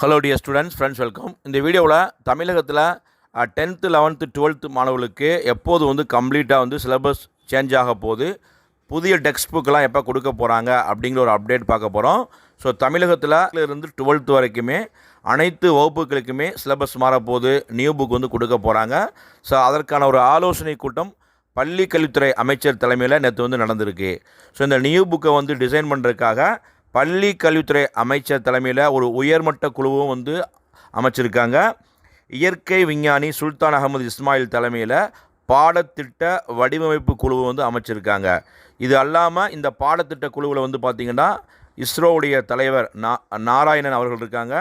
Hello dear students, friends, welcome. இந்த வீடியோவில் தமிழகத்தில் 10th 11th 12th மாணவர்களுக்கு எப்போது கம்ப்ளீட்டாக சிலபஸ் சேஞ்ச் ஆக போகுது, புதிய டெக்ஸ்ட் புக்கெலாம் எப்போ கொடுக்க போகிறாங்க அப்படிங்கிற ஒரு அப்டேட் பார்க்க போகிறோம். ஸோ தமிழகத்தில் இருந்து 12th வரைக்குமே அனைத்து வகுப்புகளுக்குமே சிலபஸ் மாறப்போகுது, நியூ புக் கொடுக்க போகிறாங்க. ஸோ அதற்கான ஒரு ஆலோசனை கூட்டம் பள்ளி கல்வித்துறை அமைச்சர் தலைமையில் நேற்று நடந்திருக்கு. ஸோ இந்த நியூ புக்கை டிசைன் பண்ணுறதுக்காக பள்ளி கல்வித்துறை அமைச்சர் தலைமையில் ஒரு உயர்மட்ட குழுவும் அமைச்சிருக்காங்க. இயற்கை விஞ்ஞானி சுல்தான் அகமது இஸ்மாயில் தலைமையில் பாடத்திட்ட வடிவமைப்பு குழுவை அமைச்சிருக்காங்க. இது அல்லாமல் இந்த பாடத்திட்ட குழுவில் பார்த்திங்கன்னா இஸ்ரோவுடைய தலைவர் நாராயணன் அவர்கள் இருக்காங்க,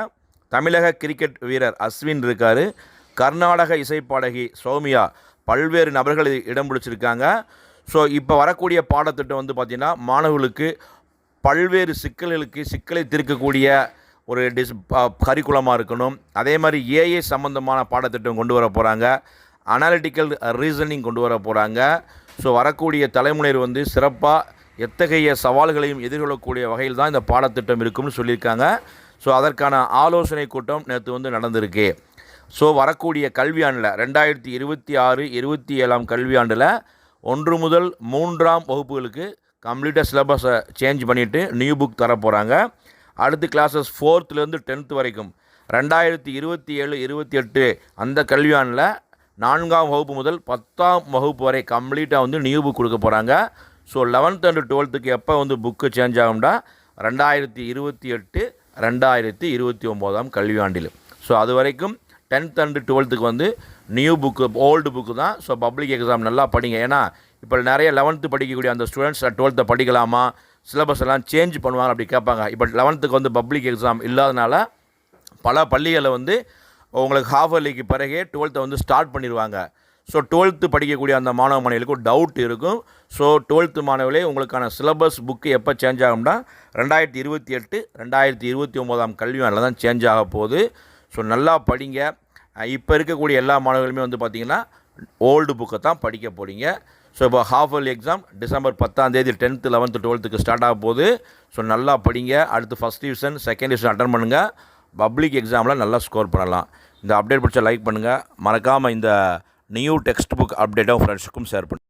தமிழக கிரிக்கெட் வீரர் அஸ்வின் இருக்கார், கர்நாடக இசைப்பாடகி சௌமியா, பல்வேறு நபர்கள் இடம் பிடிச்சிருக்காங்க. ஸோ இப்போ வரக்கூடிய பாடத்திட்டம் பார்த்திங்கன்னா மாணவர்களுக்கு பல்வேறு சிக்கலை தீர்க்கக்கூடிய ஒரு கரிக்குலமாக இருக்கணும். அதே மாதிரி ஏஐ சம்மந்தமான பாடத்திட்டம் கொண்டு வர போகிறாங்க, அனாலிட்டிக்கல் ரீசனிங் கொண்டு வர போகிறாங்க. ஸோ வரக்கூடிய தலைமுறையில் சிறப்பாக எத்தகைய சவால்களையும் எதிர்கொள்ளக்கூடிய வகையில் தான் இந்த பாடத்திட்டம் இருக்கும்னு சொல்லியிருக்காங்க. ஸோ அதற்கான ஆலோசனை கூட்டம் நேற்று நடந்திருக்கு. ஸோ வரக்கூடிய கல்வியாண்டில் 2026-27 கல்வியாண்டில் 1 முதல் 3ஆம் வகுப்புகளுக்கு கம்ப்ளீட்டாக சிலபஸை சேஞ்ச் பண்ணிவிட்டு நியூ புக் தர போகிறாங்க. அடுத்து கிளாஸஸ் 4th 10th வரைக்கும் 2027-28 அந்த கல்வியாண்டில் 4ஆம் வகுப்பு முதல் 10ஆம் வகுப்பு வரை கம்ப்ளீட்டாக நியூ புக் கொடுக்க போகிறாங்க. ஸோ 11th and 12th எப்போ புக்கு சேஞ்ச் ஆகும்னா 2028-2029 கல்வியாண்டில். ஸோ அது வரைக்கும் 10th and 12th new book, old book தான். ஸோ பப்ளிக் எக்ஸாம் நல்லா படிங்க. ஏன்னா இப்போ நிறைய 11th படிக்கக்கூடிய அந்த ஸ்டூடெண்ட்ஸ் 12th படிக்கலாமா, சிலபஸ் எல்லாம் சேஞ்ச் பண்ணுவாங்க அப்படி கேட்பாங்க. இப்போ 11th பப்ளிக் எக்ஸாம் இல்லாதனால பல பள்ளிகளில் உங்களுக்கு ஹாஃப் இயர்லிக்கு பிறகே 12th ஸ்டார்ட் பண்ணிடுவாங்க. ஸோ 12th படிக்கக்கூடிய அந்த மாணவ மாணவிகளுக்கு டவுட் இருக்கும். ஸோ 12th மாணவர்களே, உங்களுக்கான சிலபஸ் புக்கு எப்போ சேஞ்ச் ஆகும்னா 2028-2029 கல்வியாண்டில் தான் சேஞ்ச் ஆக போகுது. ஸோ நல்லா படிங்க. இப்போ இருக்கக்கூடிய எல்லா மாணவர்களுமே பார்த்திங்கன்னா ஓல்டு புக்கை தான் படிக்க போகிறீங்க. ஸோ இப்போ ஹாஃப் இயர்லி எக்ஸாம் டிசம்பர் 10ஆம் தேதி 10th 11th 12th ஸ்டார்ட் ஆக போகுது. ஸோ நல்லா படிங்க. அடுத்து first division, second division attend பண்ணுங்கள். பப்ளிக் எக்ஸாமில் நல்லா ஸ்கோர் பண்ணலாம். இந்த அப்டேட் பிடிச்சா லைக் பண்ணுங்கள். மறக்காமல் இந்த நியூ டெக்ஸ்ட் புக் அப்டேட்டாக ஃப்ரெண்ட்ஸுக்கும் ஷேர் பண்ணுங்கள்.